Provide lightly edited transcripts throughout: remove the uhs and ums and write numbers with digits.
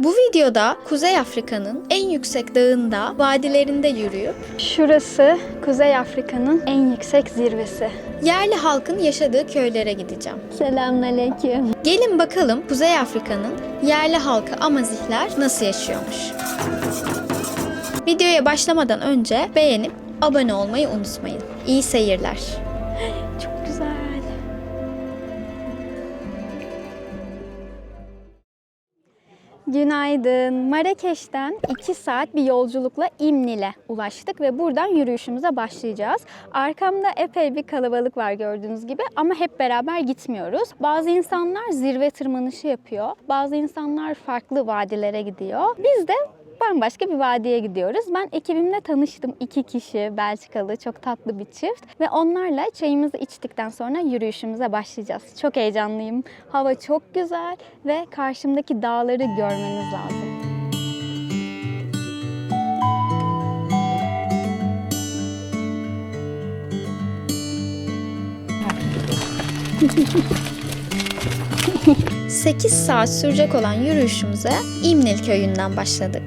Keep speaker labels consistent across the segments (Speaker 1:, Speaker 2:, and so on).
Speaker 1: Bu videoda Kuzey Afrika'nın en yüksek dağında, vadilerinde yürüyüp
Speaker 2: Şurası Kuzey Afrika'nın en yüksek zirvesi.
Speaker 1: yerli halkın yaşadığı köylere gideceğim.
Speaker 2: Selamünaleyküm.
Speaker 1: Gelin bakalım Kuzey Afrika'nın yerli halkı Amazigler nasıl yaşıyormuş. Videoya başlamadan önce beğenip abone olmayı unutmayın. İyi seyirler.
Speaker 2: Çok güzel. Günaydın. Marrakeş'ten 2 saat bir yolculukla İmnil'e ulaştık ve buradan yürüyüşümüze başlayacağız. Arkamda epey bir kalabalık var gördüğünüz gibi ama hep beraber gitmiyoruz. Bazı insanlar zirve tırmanışı yapıyor. Bazı insanlar farklı vadilere gidiyor. Biz de bambaşka bir vadiye gidiyoruz. Ben ekibimle tanıştım. 2 kişi Belçikalı, çok tatlı bir çift. Ve onlarla çayımızı içtikten sonra yürüyüşümüze başlayacağız. Çok heyecanlıyım. Hava çok güzel ve karşımdaki dağları görmeniz lazım.
Speaker 1: ...8 saat sürecek olan yürüyüşümüze İmnil köyünden başladık.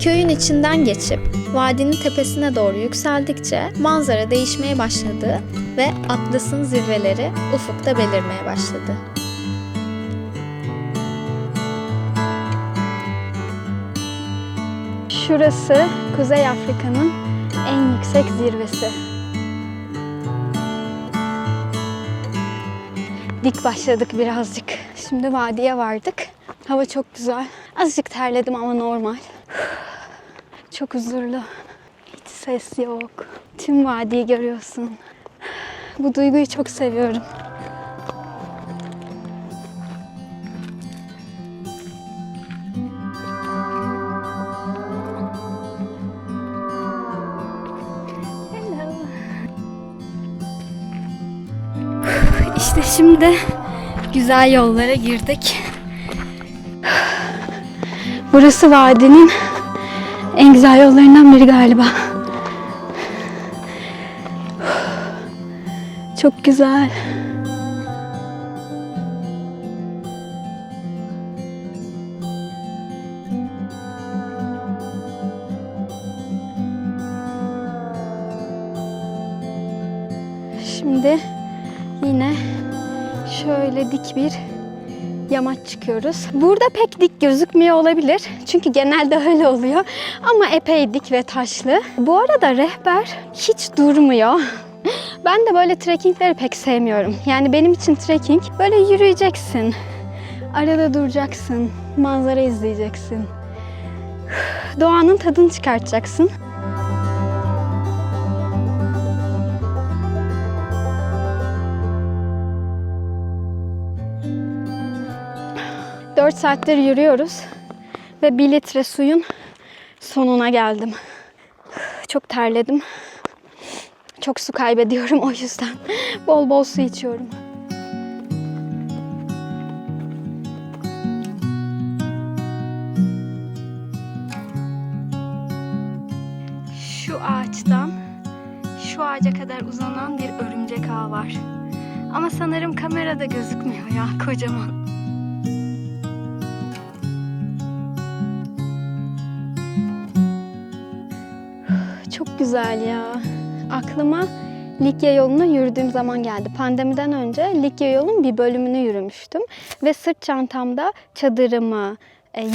Speaker 1: Köyün içinden geçip vadinin tepesine doğru yükseldikçe manzara değişmeye başladı ve Atlas'ın zirveleri ufukta belirmeye başladı.
Speaker 2: Şurası Kuzey Afrika'nın en yüksek zirvesi. Dik başladık birazcık. Şimdi vadiye vardık. Hava çok güzel. Azıcık terledim ama normal. Çok huzurlu. Hiç ses yok. Tüm vadiyi görüyorsun. Bu duyguyu çok seviyorum. İşte şimdi güzel yollara girdik. Burası vadinin en güzel yollarından biri galiba. Çok güzel. Şimdi yine şöyle dik bir yamaç çıkıyoruz. Burada pek dik gözükmüyor olabilir. Çünkü genelde öyle oluyor. Ama epey dik ve taşlı. Bu arada rehber hiç durmuyor. Ben de böyle trekkingleri pek sevmiyorum. Yani benim için trekking böyle yürüyeceksin. Arada duracaksın. Manzara izleyeceksin. Doğanın tadını çıkartacaksın. 4 saattir yürüyoruz ve 1 litre suyun sonuna geldim. Çok terledim. Çok su kaybediyorum o yüzden. Bol bol su içiyorum. Şu ağaçtan şu ağaca kadar uzanan bir örümcek ağı var. Ama sanırım kamerada gözükmüyor ya, kocaman. Çok güzel ya. Aklıma Likya yolunu yürüdüğüm zaman geldi. Pandemiden önce Likya yolun bir bölümünü yürümüştüm. Ve sırt çantamda çadırımı,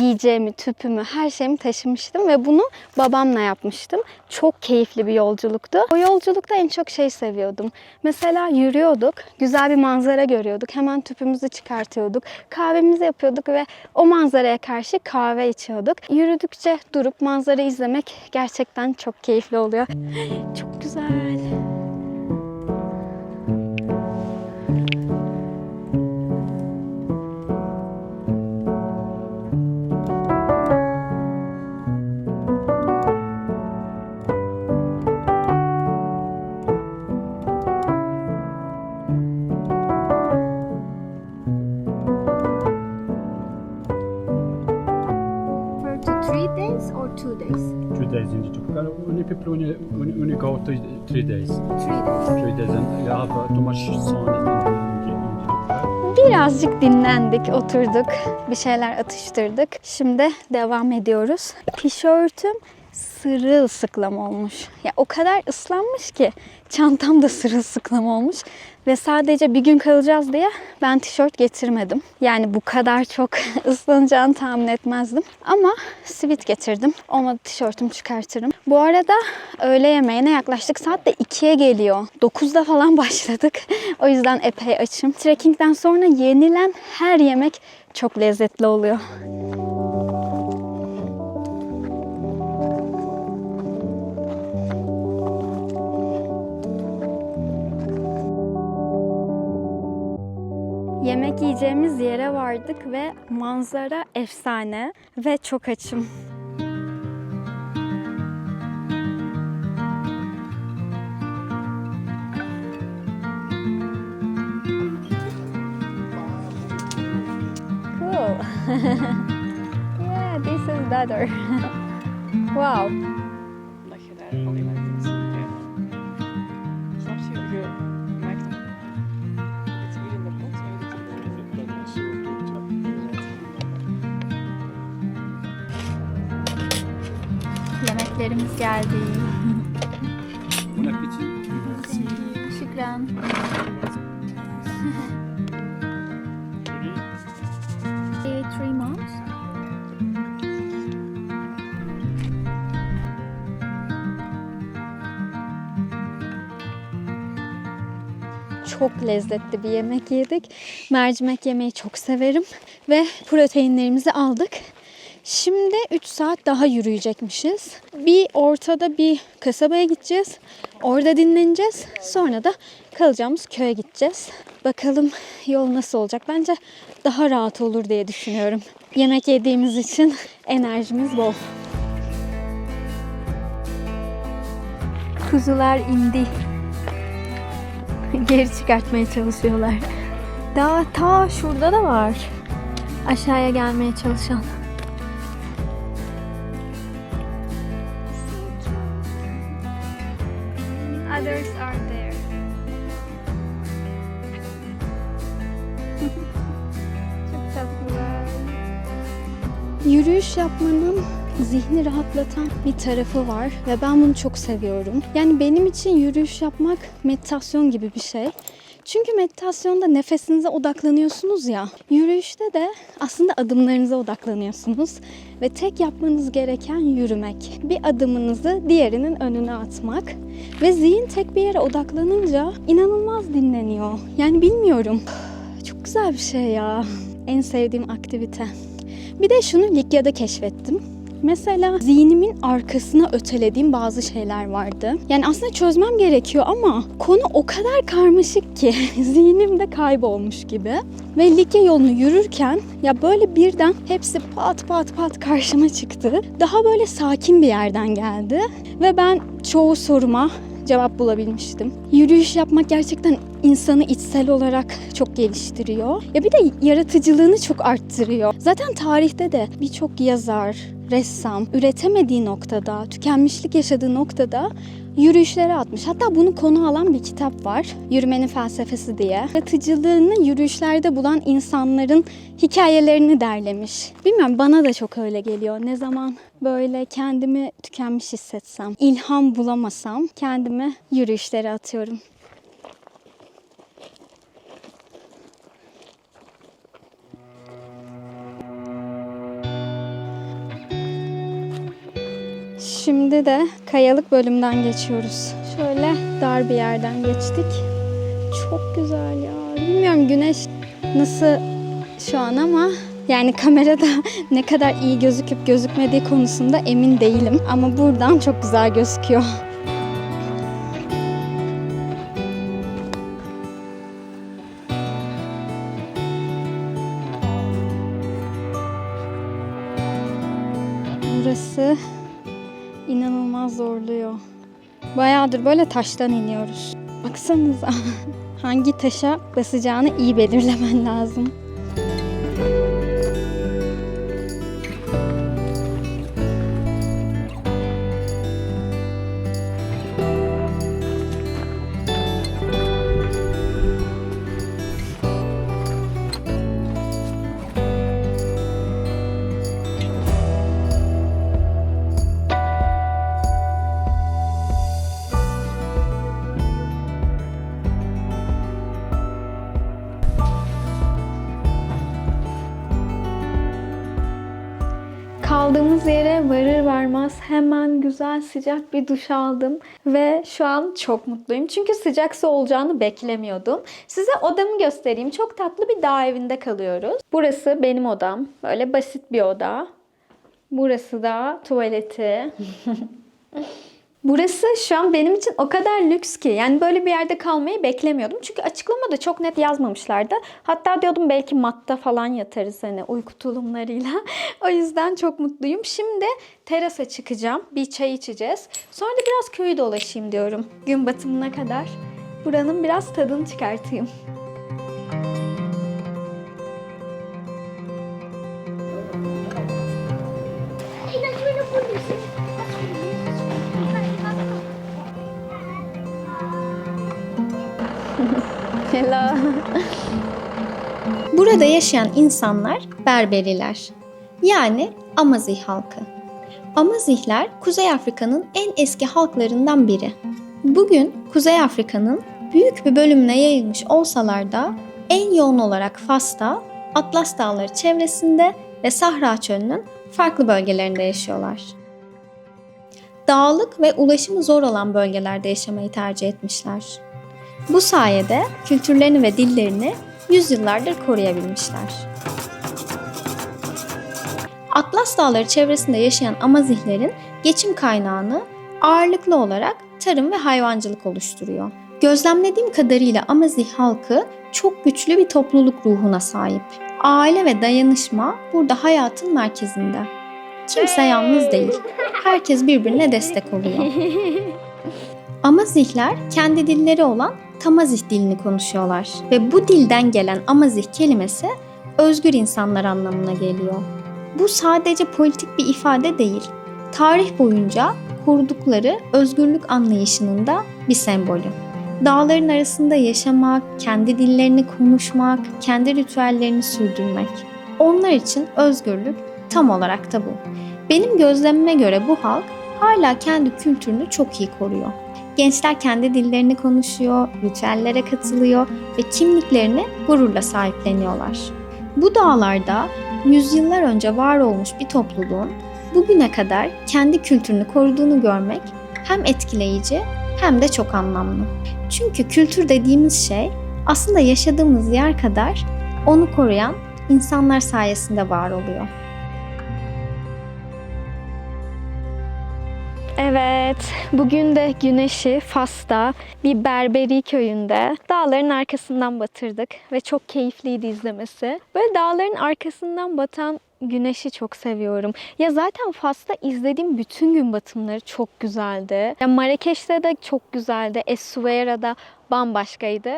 Speaker 2: yiyeceğimi, tüpümü, her şeyimi taşımıştım. Ve bunu babamla yapmıştım. Çok keyifli bir yolculuktu. O yolculukta en çok şey seviyordum. Mesela yürüyorduk, güzel bir manzara görüyorduk. Hemen tüpümüzü çıkartıyorduk. Kahvemizi yapıyorduk ve o manzaraya karşı kahve içiyorduk. Yürüdükçe durup manzara izlemek gerçekten çok keyifli oluyor. Çok güzel. days or 2 days?
Speaker 3: 2 days in Portugal. Only people only go to 3 days.
Speaker 2: 3 days.
Speaker 3: 3 days, and you have too much sun
Speaker 2: Birazcık dinlendik, oturduk, bir şeyler atıştırdık. Şimdi devam ediyoruz. Tişörtüm sırılsıklam olmuş. Ya o kadar ıslanmış ki çantam da sırılsıklam olmuş. Ve sadece bir gün kalacağız diye ben tişört getirmedim. Yani bu kadar çok ıslanacağını tahmin etmezdim. Ama sivit getirdim. Olmadı tişörtümü çıkartırım. Bu arada öğle yemeğine yaklaştık. Saat de 2'ye geliyor. 9'da falan başladık. O yüzden epey açım. Trekkingden sonra yenilen her yemek çok lezzetli oluyor. Yemek yiyeceğimiz yere vardık ve manzara efsane ve çok açım. Cool. Yeah, this is better. Wow.
Speaker 4: Omdat je daar al die markten ziet. Ja. Snap je? Je maakt het hier in de pot en je doet het
Speaker 2: Yemeklerimiz geldi.
Speaker 3: Bon appétit.
Speaker 2: Şükran. Three months. Çok lezzetli bir yemek yedik. Mercimek yemeyi çok severim ve proteinlerimizi aldık. Şimdi 3 saat daha yürüyecekmişiz. Bir ortada bir kasabaya gideceğiz. Orada dinleneceğiz. Sonra da kalacağımız köye gideceğiz. Bakalım yol nasıl olacak? Bence daha rahat olur diye düşünüyorum. Yemek yediğimiz için enerjimiz bol. Kuzular indi. Geri çıkartmaya çalışıyorlar. Daha ta şurada da var. Aşağıya gelmeye çalışan. Others are there. Çok tatlılar. Yürüyüş yapmanın zihni rahatlatan bir tarafı var ve ben bunu çok seviyorum. Yani benim için yürüyüş yapmak meditasyon gibi bir şey. Çünkü meditasyonda nefesinize odaklanıyorsunuz ya. Yürüyüşte de aslında adımlarınıza odaklanıyorsunuz. Ve tek yapmanız gereken yürümek. Bir adımınızı diğerinin önüne atmak. Ve zihin tek bir yere odaklanınca inanılmaz dinleniyor. Yani bilmiyorum. Çok güzel bir şey ya. En sevdiğim aktivite. Bir de şunu Likya'da keşfettim. Mesela zihnimin arkasına ötelediğim bazı şeyler vardı. Yani aslında çözmem gerekiyor ama konu o kadar karmaşık ki zihnimde kaybolmuş gibi. Ve Likya yolunu yürürken ya böyle birden hepsi pat pat pat karşıma çıktı. Daha böyle sakin bir yerden geldi ve ben çoğu soruma cevap bulabilmiştim. Yürüyüş yapmak gerçekten insanı içsel olarak çok geliştiriyor. Ya bir de yaratıcılığını çok arttırıyor. Zaten tarihte de birçok yazar, ressam üretemediği noktada, tükenmişlik yaşadığı noktada yürüyüşlere atmış. Hatta bunu konu alan bir kitap var. Yürümenin Felsefesi diye. Yaratıcılığını yürüyüşlerde bulan insanların hikayelerini derlemiş. Bilmiyorum, bana da çok öyle geliyor. Ne zaman böyle kendimi tükenmiş hissetsem, ilham bulamasam kendimi yürüyüşlere atıyorum. Şimdi de kayalık bölümden geçiyoruz. Şöyle dar bir yerden geçtik. Çok güzel ya. Bilmiyorum güneş nasıl şu an ama yani kamerada ne kadar iyi gözüküp gözükmediği konusunda emin değilim. Ama buradan çok güzel gözüküyor. Burası İnanılmaz zorluyor. Bayağıdır böyle taştan iniyoruz. Baksanıza. Hangi taşa basacağını iyi belirlemen lazım.
Speaker 1: Kaldığımız yere varır varmaz hemen güzel sıcak bir duş aldım ve şu an çok mutluyum. Çünkü sıcak su olacağını beklemiyordum. Size odamı göstereyim. Çok tatlı bir dağ evinde kalıyoruz. Burası benim odam. Böyle basit bir oda. Burası da tuvaleti. Burası şu an benim için o kadar lüks ki. Yani böyle bir yerde kalmayı beklemiyordum. Çünkü açıklamada çok net yazmamışlardı. Hatta diyordum belki matta falan yatarız hani uyku tulumlarıyla. O yüzden çok mutluyum. Şimdi terasa çıkacağım. Bir çay içeceğiz. Sonra da biraz köyü dolaşayım diyorum. Gün batımına kadar. Buranın biraz tadını çıkartayım. Hello. Burada yaşayan insanlar Berberiler. Yani Amazigh halkı. Amazihler Kuzey Afrika'nın en eski halklarından biri. Bugün Kuzey Afrika'nın büyük bir bölümüne yayılmış olsalar da en yoğun olarak Fas'ta, Atlas Dağları çevresinde ve Sahra Çölü'nün farklı bölgelerinde yaşıyorlar. Dağlık ve ulaşımı zor olan bölgelerde yaşamayı tercih etmişler. Bu sayede kültürlerini ve dillerini yüzyıllardır koruyabilmişler. Atlas Dağları çevresinde yaşayan Amazihlerin geçim kaynağını ağırlıklı olarak tarım ve hayvancılık oluşturuyor. Gözlemlediğim kadarıyla Amazigh halkı çok güçlü bir topluluk ruhuna sahip. Aile ve dayanışma burada hayatın merkezinde. Kimse yalnız değil. Herkes birbirine destek oluyor. Amazihler kendi dilleri olan Tamazigh dilini konuşuyorlar ve bu dilden gelen Amazigh kelimesi özgür insanlar anlamına geliyor. Bu sadece politik bir ifade değil, tarih boyunca kurdukları özgürlük anlayışının da bir sembolü. Dağların arasında yaşamak, kendi dillerini konuşmak, kendi ritüellerini sürdürmek. Onlar için özgürlük tam olarak da bu. Benim gözlemime göre bu halk hala kendi kültürünü çok iyi koruyor. Gençler kendi dillerini konuşuyor, ritüellere katılıyor ve kimliklerini gururla sahipleniyorlar. Bu dağlarda yüzyıllar önce var olmuş bir topluluğun bugüne kadar kendi kültürünü koruduğunu görmek hem etkileyici hem de çok anlamlı. Çünkü kültür dediğimiz şey aslında yaşadığımız yer kadar onu koruyan insanlar sayesinde var oluyor. Evet, bugün de güneşi Fas'ta bir Berberi köyünde dağların arkasından batırdık ve çok keyifliydi izlemesi. Böyle dağların arkasından batan güneşi çok seviyorum. Ya zaten Fas'ta izlediğim bütün gün batımları çok güzeldi. Ya Marrakeş'te de çok güzeldi. Essaouira'da bambaşkaydı.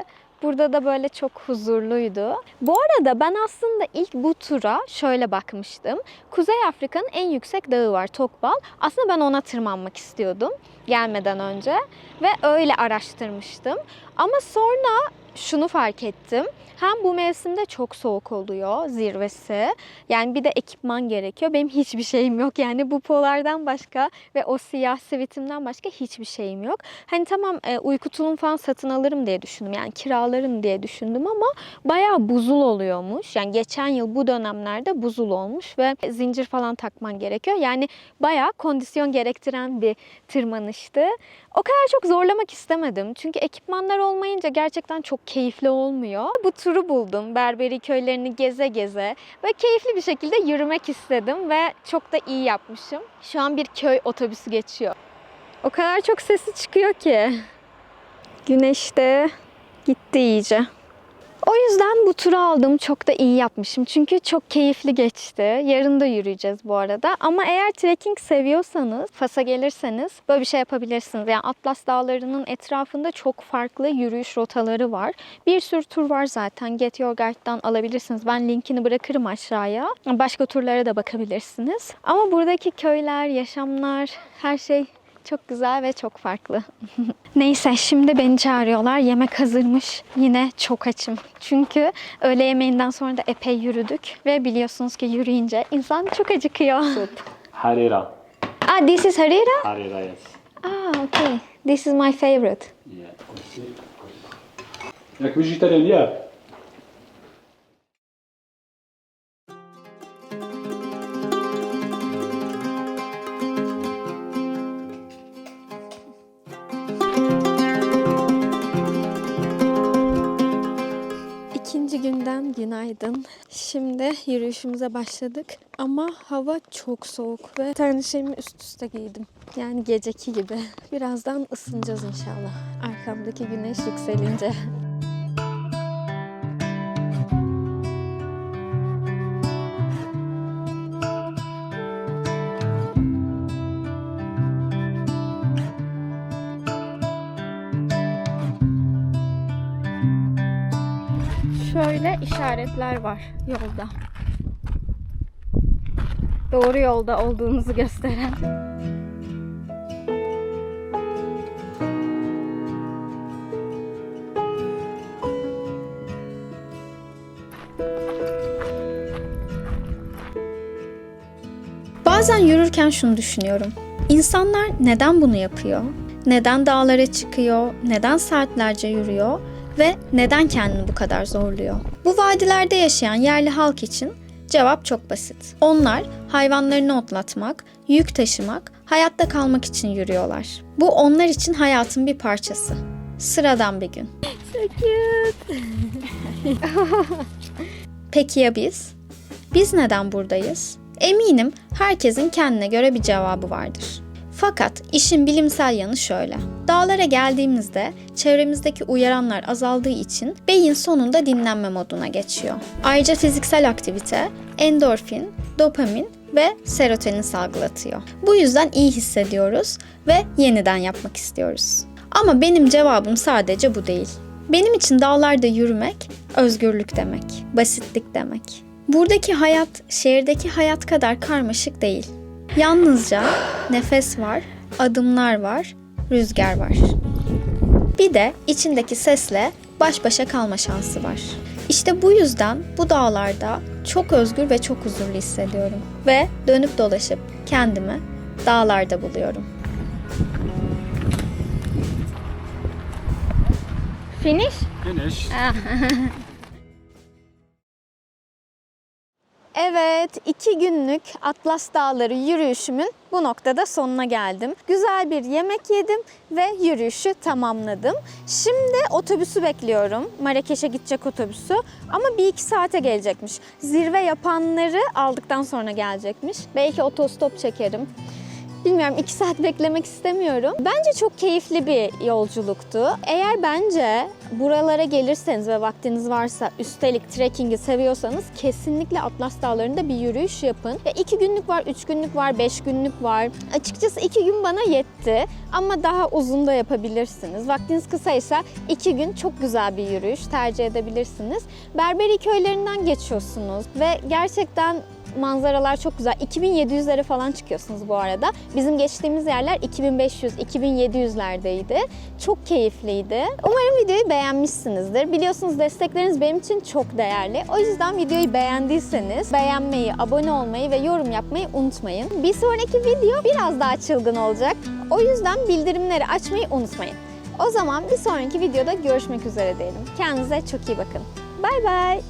Speaker 1: Burada da böyle çok huzurluydu. Bu arada ben aslında ilk bu tura şöyle bakmıştım. Kuzey Afrika'nın en yüksek dağı var, Tokbal. Aslında ben ona tırmanmak istiyordum gelmeden önce ve öyle araştırmıştım. Ama sonra şunu fark ettim. Hem bu mevsimde çok soğuk oluyor zirvesi. Yani bir de ekipman gerekiyor. Benim hiçbir şeyim yok. Yani bu polardan başka ve o siyah sivitimden başka hiçbir şeyim yok. Hani tamam uyku tulum falan satın alırım diye düşündüm. Yani kiralarım diye düşündüm ama bayağı buzul oluyormuş. Yani geçen yıl bu dönemlerde buzul olmuş ve zincir falan takman gerekiyor. Yani bayağı kondisyon gerektiren bir tırmanıştı. O kadar çok zorlamak istemedim. Çünkü ekipmanlar olmayınca gerçekten çok keyifli olmuyor. Bu turu buldum. Berberi köylerini geze geze ve keyifli bir şekilde yürümek istedim ve çok da iyi yapmışım. Şu an bir köy otobüsü geçiyor. O kadar çok sesi çıkıyor ki. Güneş de gitti iyice. O yüzden bu turu aldım. Çok da iyi yapmışım. Çünkü çok keyifli geçti. Yarın da yürüyeceğiz bu arada. Ama eğer trekking seviyorsanız, Fas'a gelirseniz böyle bir şey yapabilirsiniz. Yani Atlas Dağları'nın etrafında çok farklı yürüyüş rotaları var. Bir sürü tur var zaten. Get Your Guide'dan alabilirsiniz. Ben linkini bırakırım aşağıya. Başka turlara da bakabilirsiniz. Ama buradaki köyler, yaşamlar, her şey çok güzel ve çok farklı. Neyse şimdi beni çağırıyorlar. Yemek hazırmış. Yine çok açım. Çünkü öğle yemeğinden sonra da epey yürüdük. Ve biliyorsunuz ki yürüyünce insan çok acıkıyor.
Speaker 3: Harira.
Speaker 1: Ah, this is harira?
Speaker 3: Harira, yes.
Speaker 1: Ah, okay. This is my favorite.
Speaker 3: Yeah. Jak vegetarian, yeah.
Speaker 1: İkinci günden günaydın. Şimdi yürüyüşümüze başladık ama hava çok soğuk ve bir tane şeyimi üst üste giydim. Yani geceki gibi. Birazdan ısınacağız inşallah. Arkamdaki güneş yükselince. Şöyle işaretler var yolda. Doğru yolda olduğumuzu gösteren. Bazen yürürken şunu düşünüyorum. İnsanlar neden bunu yapıyor? Neden dağlara çıkıyor? Neden saatlerce yürüyor? Ve neden kendini bu kadar zorluyor? Bu vadilerde yaşayan yerli halk için cevap çok basit. Onlar hayvanlarını otlatmak, yük taşımak, hayatta kalmak için yürüyorlar. Bu onlar için hayatın bir parçası. Sıradan bir gün. So cute. Peki ya biz? Biz neden buradayız? Eminim herkesin kendine göre bir cevabı vardır. Fakat işin bilimsel yanı şöyle. Dağlara geldiğimizde çevremizdeki uyaranlar azaldığı için beyin sonunda dinlenme moduna geçiyor. Ayrıca fiziksel aktivite endorfin, dopamin ve serotonin salgılatıyor. Bu yüzden iyi hissediyoruz ve yeniden yapmak istiyoruz. Ama benim cevabım sadece bu değil. Benim için dağlarda yürümek özgürlük demek, basitlik demek. Buradaki hayat şehirdeki hayat kadar karmaşık değil. Yalnızca nefes var, adımlar var, rüzgar var. Bir de içindeki sesle baş başa kalma şansı var. İşte bu yüzden bu dağlarda çok özgür ve çok huzurlu hissediyorum. Ve dönüp dolaşıp kendimi dağlarda buluyorum. Finish?
Speaker 3: Finish.
Speaker 1: Evet, 2 günlük Atlas Dağları yürüyüşümün bu noktada sonuna geldim. Güzel bir yemek yedim ve yürüyüşü tamamladım. Şimdi otobüsü bekliyorum. Marrakeş'e gidecek otobüsü. Ama 1-2 saate gelecekmiş. Zirve yapanları aldıktan sonra gelecekmiş. Belki otostop çekerim. Bilmiyorum, 2 saat beklemek istemiyorum. Bence çok keyifli bir yolculuktu. Eğer bence buralara gelirseniz ve vaktiniz varsa, üstelik trekkingi seviyorsanız kesinlikle Atlas Dağları'nda bir yürüyüş yapın. 2 günlük var, 3 günlük var, 5 günlük var. Açıkçası 2 gün bana yetti ama daha uzun da yapabilirsiniz. Vaktiniz kısaysa 2 gün çok güzel bir yürüyüş tercih edebilirsiniz. Berberi köylerinden geçiyorsunuz ve gerçekten manzaralar çok güzel. 2700'lere falan çıkıyorsunuz bu arada. Bizim geçtiğimiz yerler 2500-2700'lerdeydi. Çok keyifliydi. Umarım videoyu beğenmişsinizdir. Biliyorsunuz destekleriniz benim için çok değerli. O yüzden videoyu beğendiyseniz beğenmeyi, abone olmayı ve yorum yapmayı unutmayın. Bir sonraki video biraz daha çılgın olacak. O yüzden bildirimleri açmayı unutmayın. O zaman bir sonraki videoda görüşmek üzere diyelim. Kendinize çok iyi bakın. Bye bye.